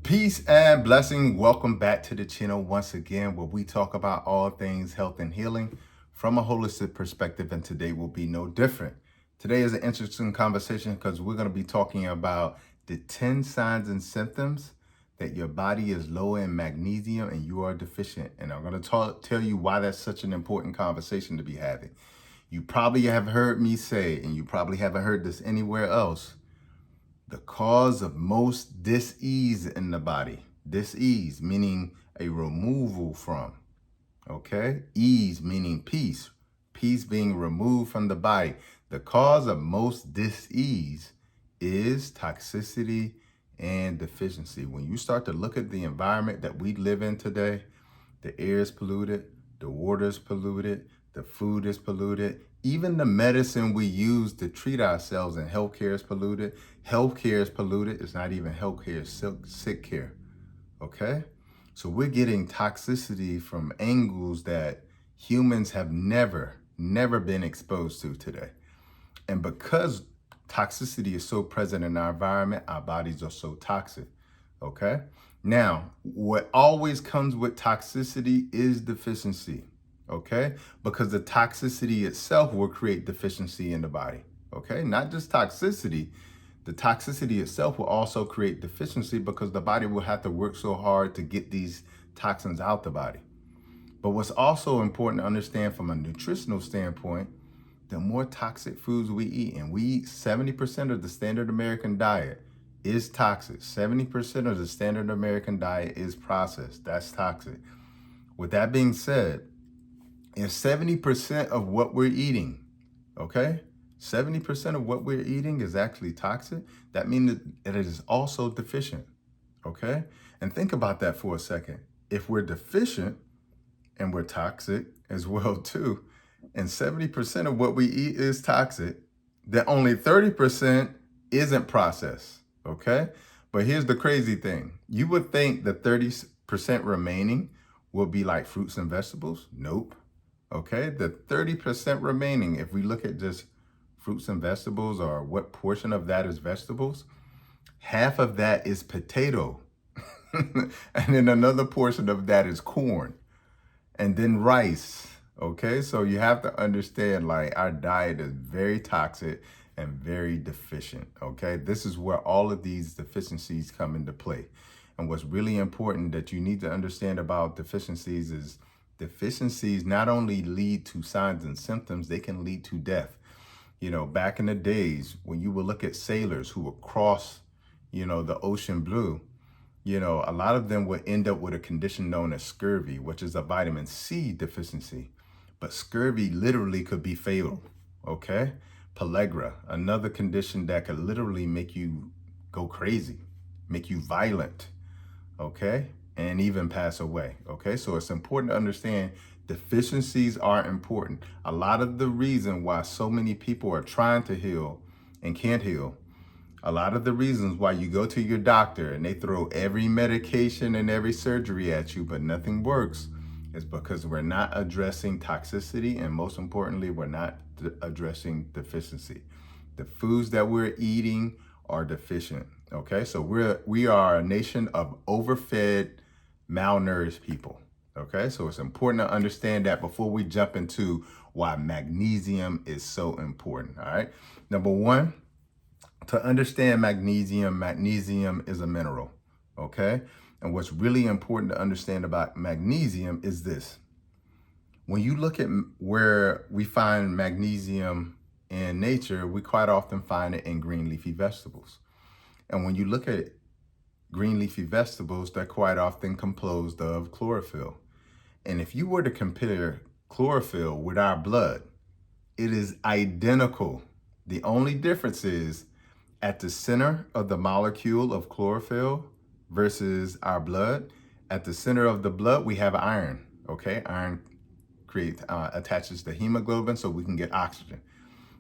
Peace and blessing. Welcome back to the channel once again, where we talk about all things health and healing from a holistic perspective. And today will be no different. Today is an interesting conversation because we're going to be talking about the 10 signs and symptoms that your body is low in magnesium and you are deficient. And I'm going to tell you why that's such an important conversation to be having. You probably have heard me say, and you probably haven't heard this anywhere else, the cause of most dis-ease in the body. Dis-ease meaning a removal from, okay? Ease meaning peace. Peace being removed from the body. The cause of most dis-ease is toxicity and deficiency. When you start to look at the environment that we live in today, the air is polluted, the water is polluted, the food is polluted, even the medicine we use to treat ourselves in healthcare is polluted. Healthcare is polluted. It's not even healthcare, it's sick care. Okay? So we're getting toxicity from angles that humans have never been exposed to today. And because toxicity is so present in our environment, our bodies are so toxic. Okay? Now, what always comes with toxicity is deficiency. Okay? Because the toxicity itself will create deficiency in the body. Okay? Not just toxicity. The toxicity itself will also create deficiency because the body will have to work so hard to get these toxins out the body. But what's also important to understand from a nutritional standpoint, the more toxic foods we eat, and we eat 70% of the standard American diet is toxic. 70% of the standard American diet is processed. That's toxic. With that being said, if 70% of what we're eating, okay, 70% of what we're eating is actually toxic, that means that it is also deficient, okay? And think about that for a second. If we're deficient and we're toxic as well too, and 70% of what we eat is toxic, then only 30% isn't processed, okay? But here's the crazy thing. You would think the 30% remaining will be like fruits and vegetables. Nope. Okay, the 30% remaining, if we look at just fruits and vegetables or what portion of that is vegetables, half of that is potato. And then another portion of that is corn. And then rice. Okay, so you have to understand, like, our diet is very toxic and very deficient. Okay, this is where all of these deficiencies come into play. And what's really important that you need to understand about deficiencies is deficiencies not only lead to signs and symptoms, they can lead to death. You know, back in the days when you would look at sailors who would cross, the ocean blue, a lot of them would end up with a condition known as scurvy, which is a vitamin C deficiency. But scurvy literally could be fatal, okay? Pellagra, another condition that could literally make you go crazy, make you violent, okay? And even pass away, okay? So it's important to understand deficiencies are important. A lot of the reason why so many people are trying to heal and can't heal, a lot of the reasons why you go to your doctor and they throw every medication and every surgery at you, but nothing works, is because we're not addressing toxicity, and most importantly, we're not addressing deficiency. The foods that we're eating are deficient, okay? So we are a nation of overfed, malnourished people, okay? So it's important to understand that before we jump into why magnesium is so important, all right? Number one, to understand magnesium is a mineral, okay? And what's really important to understand about magnesium is this. When you look at where we find magnesium in nature, we quite often find it in green leafy vegetables. And when you look at green leafy vegetables, they're quite often composed of chlorophyll. And if you were to compare chlorophyll with our blood, it is identical. The only difference is at the center of the molecule of chlorophyll versus our blood, at the center of the blood, we have iron, okay? Iron attaches to hemoglobin so we can get oxygen.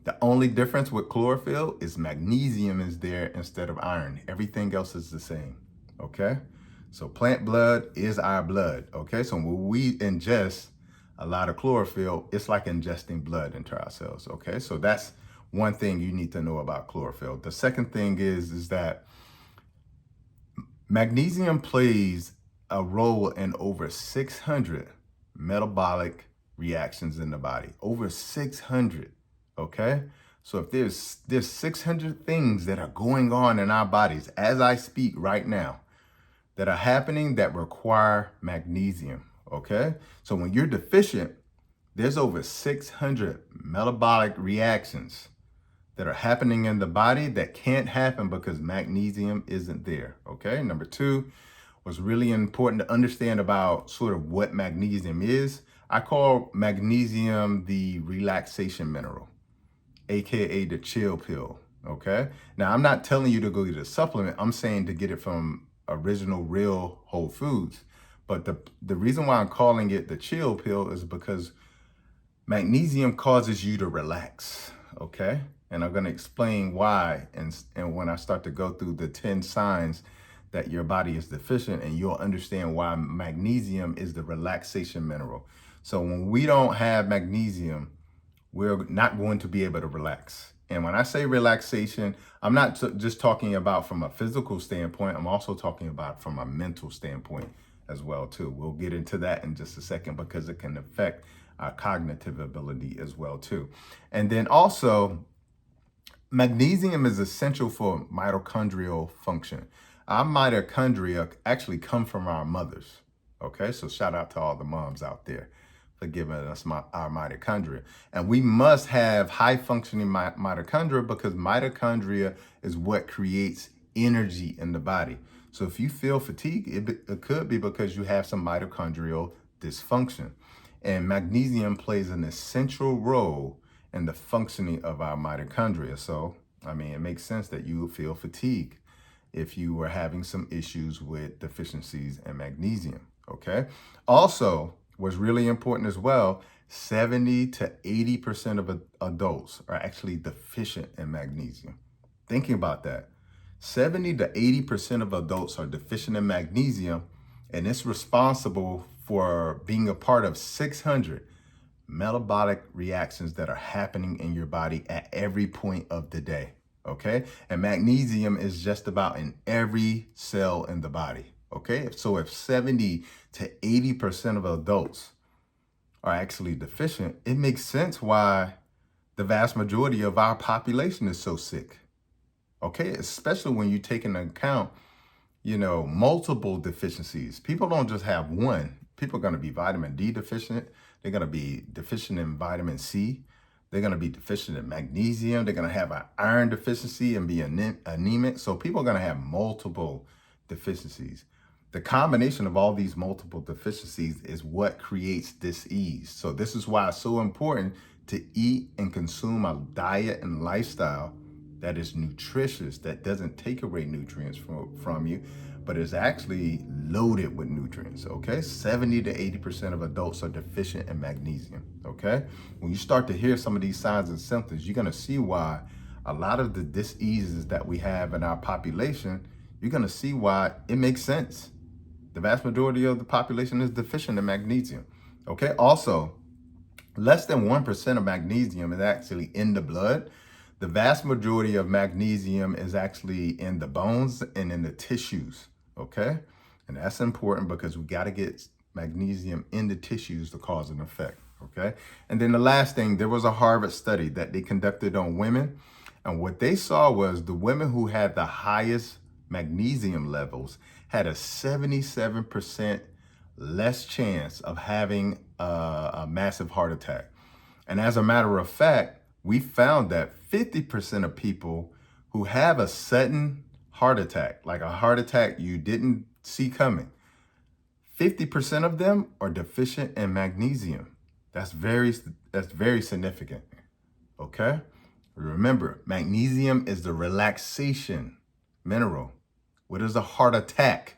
The only difference with chlorophyll is magnesium is there instead of iron. Everything else is the same, okay? So plant blood is our blood, okay? So when we ingest a lot of chlorophyll, it's like ingesting blood into our cells, okay? So that's one thing you need to know about chlorophyll. The second thing is that Magnesium plays a role in over 600 metabolic reactions in the body. Over 600, okay? So if there's 600 things that are going on in our bodies as I speak right now that are happening that require magnesium, okay? So when you're deficient, there's over 600 metabolic reactions that are happening in the body that can't happen because magnesium isn't there, okay? Number two, what's really important to understand about sort of what magnesium is, I call magnesium the relaxation mineral, AKA the chill pill, okay? Now, I'm not telling you to go get a supplement. I'm saying to get it from original, real whole foods. But the reason why I'm calling it the chill pill is because magnesium causes you to relax, okay? And I'm gonna explain why and when I start to go through the 10 signs that your body is deficient, and you'll understand why magnesium is the relaxation mineral. So when we don't have magnesium, we're not going to be able to relax. And when I say relaxation, I'm not just talking about from a physical standpoint, I'm also talking about from a mental standpoint as well too. We'll get into that in just a second because it can affect our cognitive ability as well too. And then also, magnesium is essential for mitochondrial function. Our mitochondria actually come from our mothers. Okay, so shout out to all the moms out there for giving us our mitochondria. And we must have high functioning mitochondria because mitochondria is what creates energy in the body. So if you feel fatigue, it could be because you have some mitochondrial dysfunction. And magnesium plays an essential role in the functioning of our mitochondria. So, I mean, it makes sense that you would feel fatigue if you were having some issues with deficiencies in magnesium, okay? Also, what's really important as well, 70 to 80% of adults are actually deficient in magnesium. Thinking about that, 70 to 80% of adults are deficient in magnesium, and it's responsible for being a part of 600 metabolic reactions that are happening in your body at every point of the day, okay? And magnesium is just about in every cell in the body, okay? So if 70 to 80% of adults are actually deficient, it makes sense why the vast majority of our population is so sick, okay? Especially when you take into account, multiple deficiencies. People don't just have one. People are going to be vitamin D deficient. They're going to be deficient in vitamin C. They're going to be deficient in magnesium. They're going to have an iron deficiency and be anemic. So people are going to have multiple deficiencies. The combination of all these multiple deficiencies is what creates dis-ease. So this is why it's so important to eat and consume a diet and lifestyle that is nutritious, that doesn't take away nutrients from you, but is actually loaded with nutrients, okay? 70 to 80% of adults are deficient in magnesium, okay? When you start to hear some of these signs and symptoms, you're gonna see why a lot of the diseases that we have in our population, you're gonna see why it makes sense. The vast majority of the population is deficient in magnesium, okay? Also, less than 1% of magnesium is actually in the blood. The vast majority of magnesium is actually in the bones and in the tissues, okay? And that's important because we got to get magnesium in the tissues to cause an effect, okay? And then the last thing, there was a Harvard study that they conducted on women. And what they saw was the women who had the highest magnesium levels had a 77% less chance of having a massive heart attack. And as a matter of fact, we found that 50% of people who have a sudden heart attack, like a heart attack you didn't see coming, 50% of them are deficient in magnesium. That's very significant, okay? Remember, magnesium is the relaxation mineral. What is a heart attack?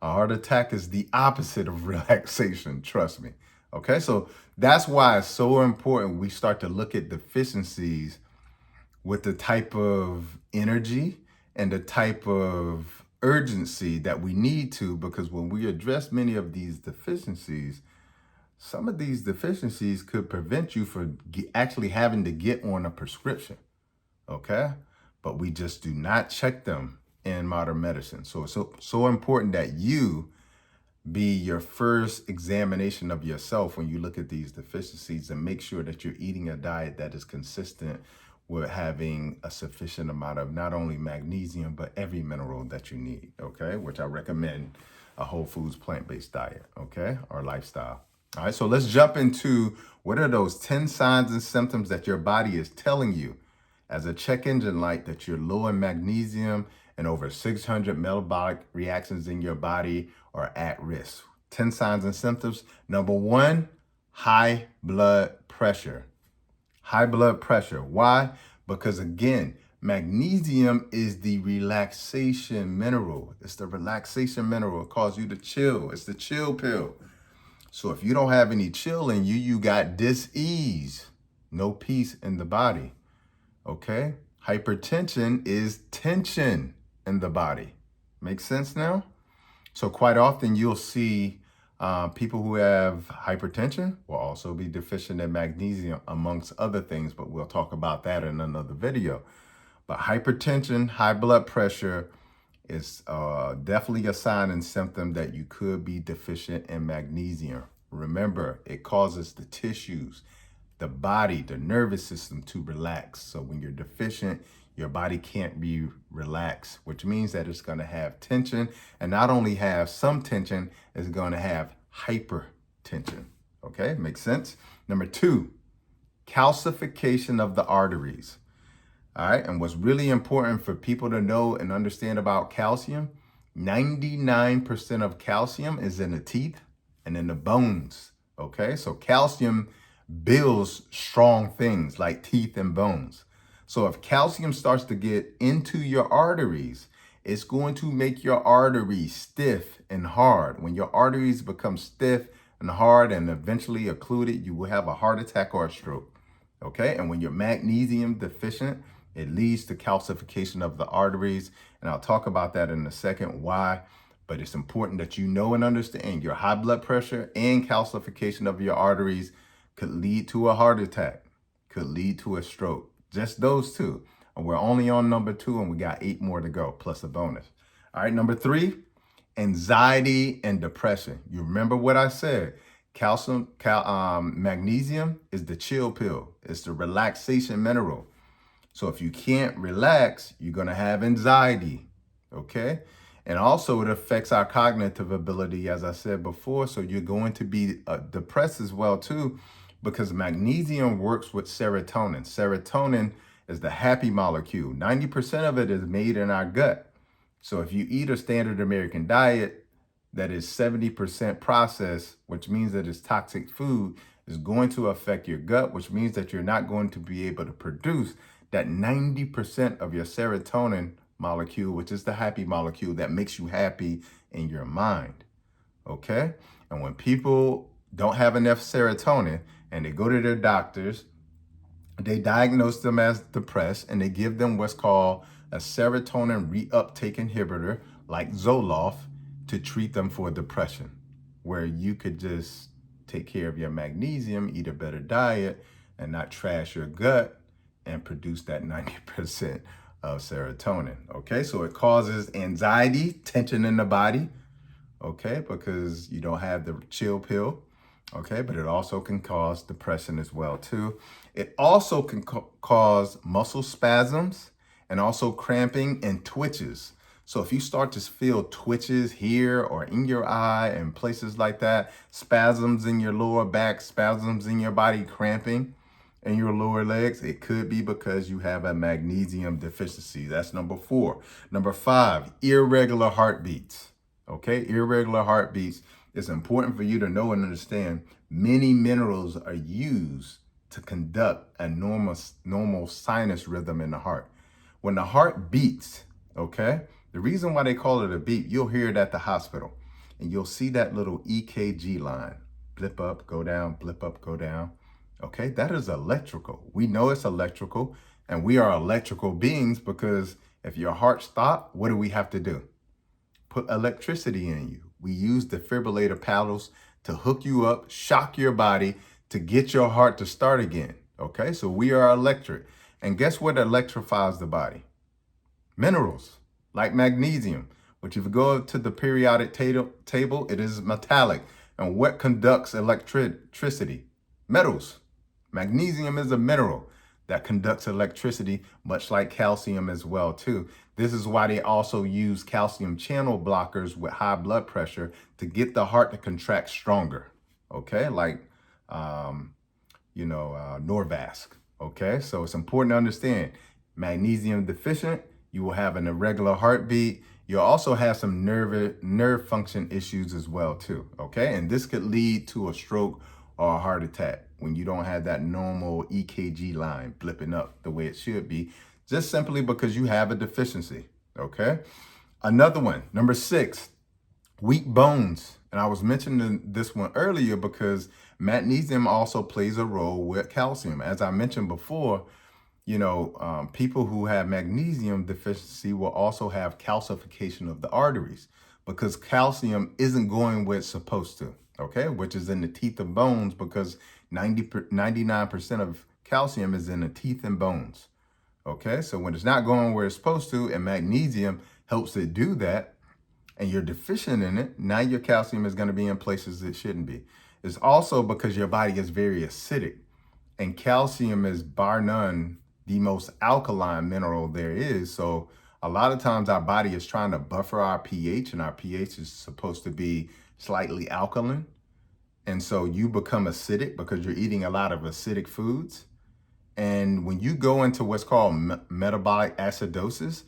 A heart attack is the opposite of relaxation, trust me. Okay, so that's why it's so important we start to look at deficiencies with the type of energy and the type of urgency that we need to, because when we address many of these deficiencies, some of these deficiencies could prevent you from actually having to get on a prescription, okay? But we just do not check them in modern medicine. So it's so important that you be your first examination of yourself when you look at these deficiencies, and make sure that you're eating a diet that is consistent with having a sufficient amount of not only magnesium, but every mineral that you need, okay? Which I recommend a whole foods plant-based diet, okay? Or lifestyle. All right, so let's jump into what are those 10 signs and symptoms that your body is telling you as a check engine light that you're low in magnesium and over 600 metabolic reactions in your body are at risk. 10 signs and symptoms. Number one, high blood pressure. High blood pressure. Why? Because again, magnesium is the relaxation mineral. It's the relaxation mineral. It causes you to chill. It's the chill pill. So if you don't have any chill in you, you got dis-ease, no peace in the body. Okay? Hypertension is tension in the body. Make sense now? So quite often you'll see people who have hypertension will also be deficient in magnesium, amongst other things, but we'll talk about that in another video. But hypertension, high blood pressure is definitely a sign and symptom that you could be deficient in magnesium. Remember, it causes the tissues, the body, the nervous system to relax. So when you're deficient, your body can't be relaxed, which means that it's going to have tension, and not only have some tension, it's going to have hypertension. Okay, makes sense? Number two, calcification of the arteries. All right, and what's really important for people to know and understand about calcium, 99% of calcium is in the teeth and in the bones. Okay, so calcium builds strong things like teeth and bones. So if calcium starts to get into your arteries, it's going to make your arteries stiff and hard. When your arteries become stiff and hard and eventually occluded, you will have a heart attack or a stroke. Okay, and when you're magnesium deficient, it leads to calcification of the arteries. And I'll talk about that in a second, why. But it's important that you know and understand your high blood pressure and calcification of your arteries could lead to a heart attack, could lead to a stroke. Just those two. And we're only on number 2, and we got 8 more to go, plus a bonus. All right, number 3, anxiety and depression. You remember what I said. Magnesium is the chill pill. It's the relaxation mineral. So if you can't relax, you're going to have anxiety, okay? And also it affects our cognitive ability, as I said before. So you're going to be depressed as well, too, because magnesium works with serotonin. Serotonin is the happy molecule. 90% of it is made in our gut. So if you eat a standard American diet that is 70% processed, which means that it's toxic food, is going to affect your gut, which means that you're not going to be able to produce that 90% of your serotonin molecule, which is the happy molecule that makes you happy in your mind. Okay? And when people don't have enough serotonin and they go to their doctors, they diagnose them as depressed and they give them what's called a serotonin reuptake inhibitor like Zoloft to treat them for depression, where you could just take care of your magnesium, eat a better diet, and not trash your gut and produce that 90% of serotonin. Okay, so it causes anxiety, tension in the body, okay, because you don't have the chill pill. Okay, but it also can cause depression as well, too. It also can cause muscle spasms and also cramping and twitches. So if you start to feel twitches here or in your eye and places like that, spasms in your lower back, spasms in your body, cramping in your lower legs, it could be because you have a magnesium deficiency. That's number 4. Number 5, irregular heartbeats. Okay, irregular heartbeats. It's important for you to know and understand many minerals are used to conduct a normal sinus rhythm in the heart. When the heart beats, okay, the reason why they call it a beat, you'll hear it at the hospital and you'll see that little EKG line, blip up, go down, blip up, go down. Okay, that is electrical. We know it's electrical, and we are electrical beings because if your heart stops, what do we have to do? Put electricity in you. We use defibrillator paddles to hook you up, shock your body to get your heart to start again. Okay, so we are electric. And guess what electrifies the body? Minerals. like magnesium, which if you go to the periodic table, it is metallic. And what conducts electricity? Metals. Magnesium is a mineral that conducts electricity, much like calcium as well too. This is why they also use calcium channel blockers with high blood pressure to get the heart to contract stronger. Okay, like Norvasc. Okay, so it's important to understand magnesium deficient, you will have an irregular heartbeat. You'll also have some nerve function issues as well too. Okay, and this could lead to a stroke or a heart attack when you don't have that normal EKG line blipping up the way it should be, just simply because you have a deficiency. Okay, another one, number 6, weak bones. And I was mentioning this one earlier because magnesium also plays a role with calcium. As I mentioned before, people who have magnesium deficiency will also have calcification of the arteries because calcium isn't going where it's supposed to, okay? Which is in the teeth and bones, because 99% of calcium is in the teeth and bones, okay? So when it's not going where it's supposed to, and magnesium helps it do that, and you're deficient in it, now your calcium is going to be in places it shouldn't be. It's also because your body is very acidic, and calcium is bar none the most alkaline mineral there is. So a lot of times our body is trying to buffer our pH, and our pH is supposed to be slightly alkaline. And so you become acidic because you're eating a lot of acidic foods. And when you go into what's called metabolic acidosis,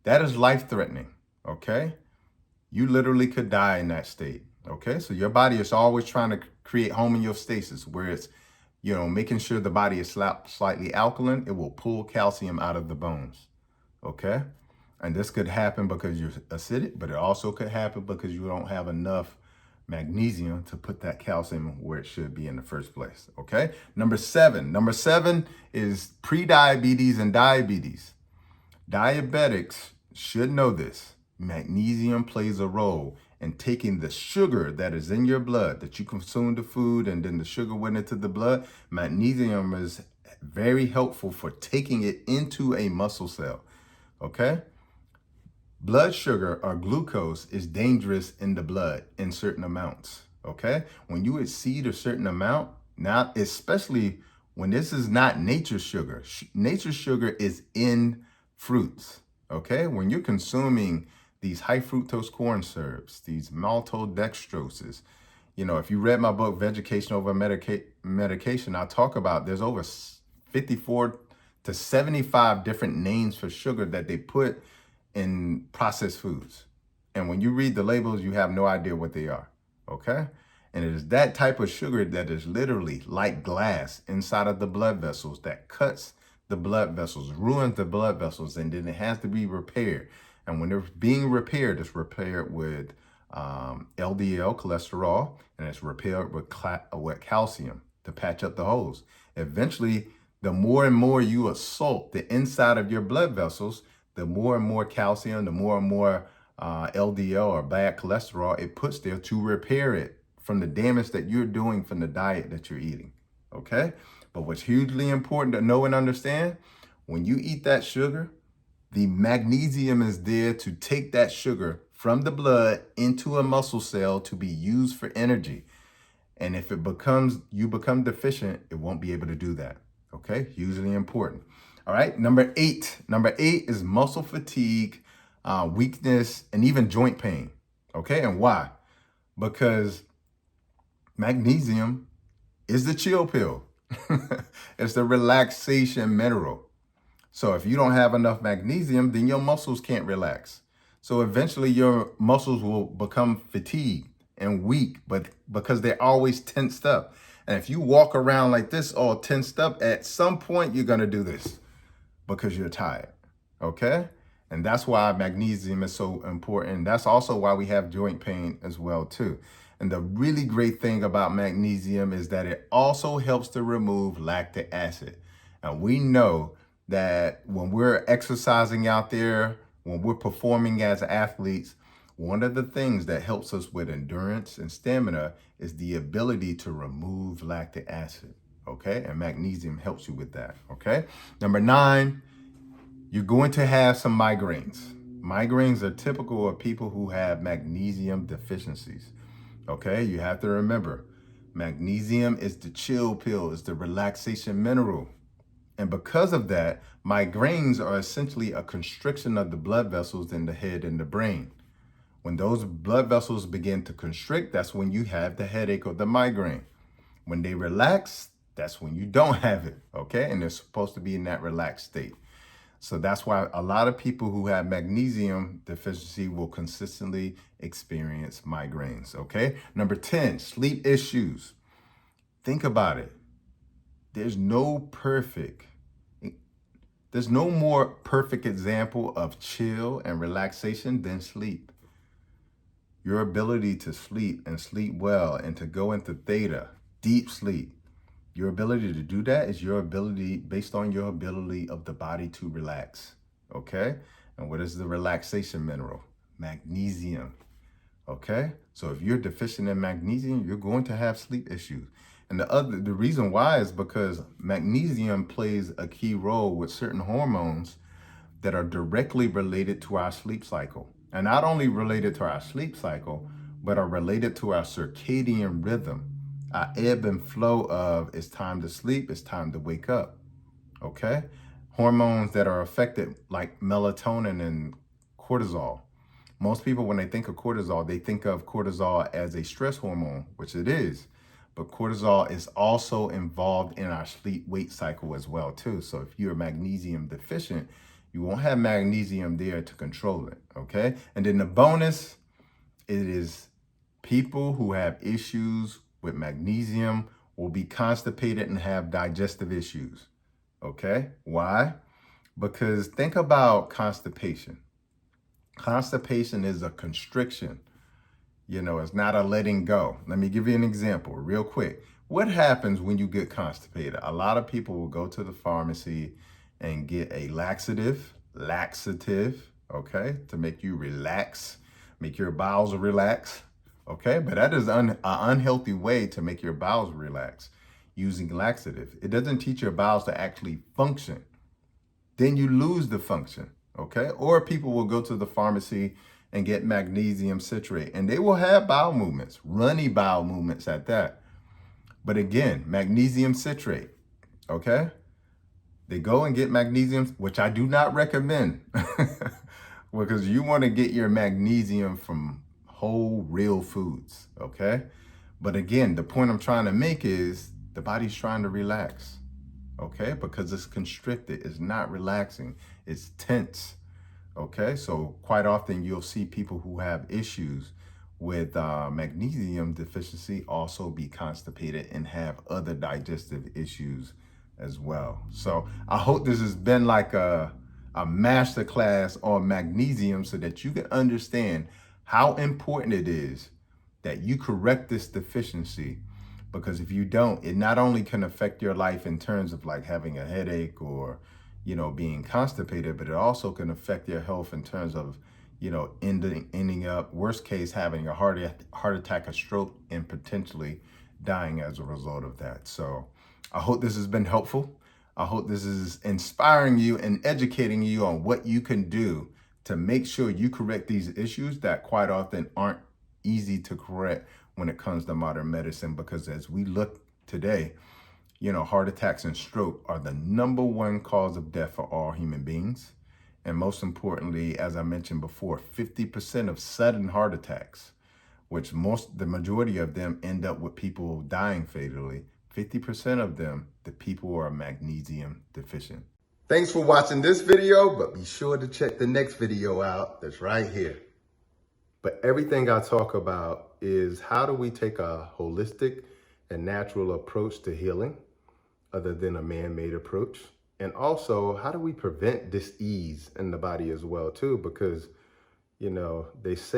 that is life-threatening, okay? You literally could die in that state, okay? So your body is always trying to create homeostasis, where it's making sure the body is slightly alkaline. It will pull calcium out of the bones, okay? And this could happen because you're acidic, but it also could happen because you don't have enough magnesium to put that calcium where it should be in the first place, okay? Number 7 is pre-diabetes and diabetes. Diabetics should know this. Magnesium plays a role in taking the sugar that is in your blood, that you consume the food and then the sugar went into the blood. Magnesium is very helpful for taking it into a muscle cell, okay? Blood sugar, or glucose, is dangerous in the blood in certain amounts, okay? When you exceed a certain amount, now especially when this is not nature's sugar. Nature's sugar is in fruits, okay? When you're consuming these high fructose corn syrups, these maltodextroses, if you read my book, Vegetation Over Medication, I talk about there's over 54 to 75 different names for sugar that they put in processed foods. And when you read the labels, you have no idea what they are, okay? And it is that type of sugar that is literally like glass inside of the blood vessels that cuts the blood vessels, ruins the blood vessels, and then it has to be repaired. And when they're being repaired, it's repaired with LDL cholesterol, and it's repaired with calcium to patch up the holes. Eventually, the more and more you assault the inside of your blood vessels, the more and more calcium, the more and more LDL or bad cholesterol it puts there to repair it from the damage that you're doing from the diet that you're eating, okay? But what's hugely important to know and understand, when you eat that sugar, the magnesium is there to take that sugar from the blood into a muscle cell to be used for energy. And if you become deficient, it won't be able to do that, okay? Hugely important. All right, number 8 is muscle fatigue, weakness, and even joint pain, okay? And why? Because magnesium is the chill pill. It's the relaxation mineral. So if you don't have enough magnesium, then your muscles can't relax. So eventually your muscles will become fatigued and weak, but because they're always tensed up. And if you walk around like this all tensed up, at some point you're gonna do this because you're tired, okay? And that's why magnesium is so important. That's also why we have joint pain as well too. And the really great thing about magnesium is that it also helps to remove lactic acid. And we know that when we're exercising out there, when we're performing as athletes, one of the things that helps us with endurance and stamina is the ability to remove lactic acid, okay? And magnesium helps you with that, okay? Number 9, you're going to have some migraines. Migraines are typical of people who have magnesium deficiencies. Okay, you have to remember, magnesium is the chill pill, is the relaxation mineral. And because of that, migraines are essentially a constriction of the blood vessels in the head and the brain. When those blood vessels begin to constrict, that's when you have the headache or the migraine. When they relax, that's when you don't have it, okay? And they're supposed to be in that relaxed state. So that's why a lot of people who have magnesium deficiency will consistently experience migraines, okay? Number 10, sleep issues. Think about it. There's no more perfect example of chill and relaxation than sleep. Your ability to sleep and sleep well and to go into theta, deep sleep, your ability to do that is your ability based on your ability of the body to relax, okay? And what is the relaxation mineral? Magnesium, okay? So if you're deficient in magnesium, you're going to have sleep issues. And the reason why is because magnesium plays a key role with certain hormones that are directly related to our sleep cycle. And not only related to our sleep cycle, but are related to our circadian rhythm. Our ebb and flow of it's time to sleep, it's time to wake up, okay? Hormones that are affected like melatonin and cortisol. Most people, when they think of cortisol, they think of cortisol as a stress hormone, which it is. But cortisol is also involved in our sleep-wake cycle as well, too. So if you're magnesium deficient, you won't have magnesium there to control it, okay? And then the bonus, it is people who have issues with magnesium will be constipated and have digestive issues, okay? Why? Because think about constipation. Constipation is a constriction. You know, it's not a letting go. Let me give you an example real quick. What happens when you get constipated? A lot of people will go to the pharmacy and get a laxative, okay, to make you relax, make your bowels relax, okay? But that is an unhealthy way to make your bowels relax, using laxative. It doesn't teach your bowels to actually function. Then you lose the function, okay? Or people will go to the pharmacy and get magnesium citrate, and they will have bowel movements, runny bowel movements at that. But again, magnesium citrate, okay? They go and get magnesium, which I do not recommend because you want to get your magnesium from whole, real foods, okay? But again, the point I'm trying to make is the body's trying to relax, okay? Because it's constricted, it's not relaxing, it's tense, okay? So quite often you'll see people who have issues with magnesium deficiency also be constipated and have other digestive issues as well. So I hope this has been like a masterclass on magnesium so that you can understand how important it is that you correct this deficiency. Because if you don't, it not only can affect your life in terms of like having a headache or, you know, being constipated, but it also can affect your health in terms of, you know, ending up, worst case, having a heart attack, a stroke, and potentially dying as a result of that. So I hope this has been helpful. I hope this is inspiring you and educating you on what you can do to make sure you correct these issues that quite often aren't easy to correct when it comes to modern medicine. Because as we look today, you know, heart attacks and stroke are the #1 cause of death for all human beings. And most importantly, as I mentioned before, 50% of sudden heart attacks, which the majority of them end up with people dying fatally, 50% of them, the people are magnesium deficient. Thanks for watching this video, but be sure to check the next video out that's right here. But everything I talk about is how do we take a holistic and natural approach to healing other than a man-made approach? And also, how do we prevent dis-ease in the body as well too? Because, you know, they say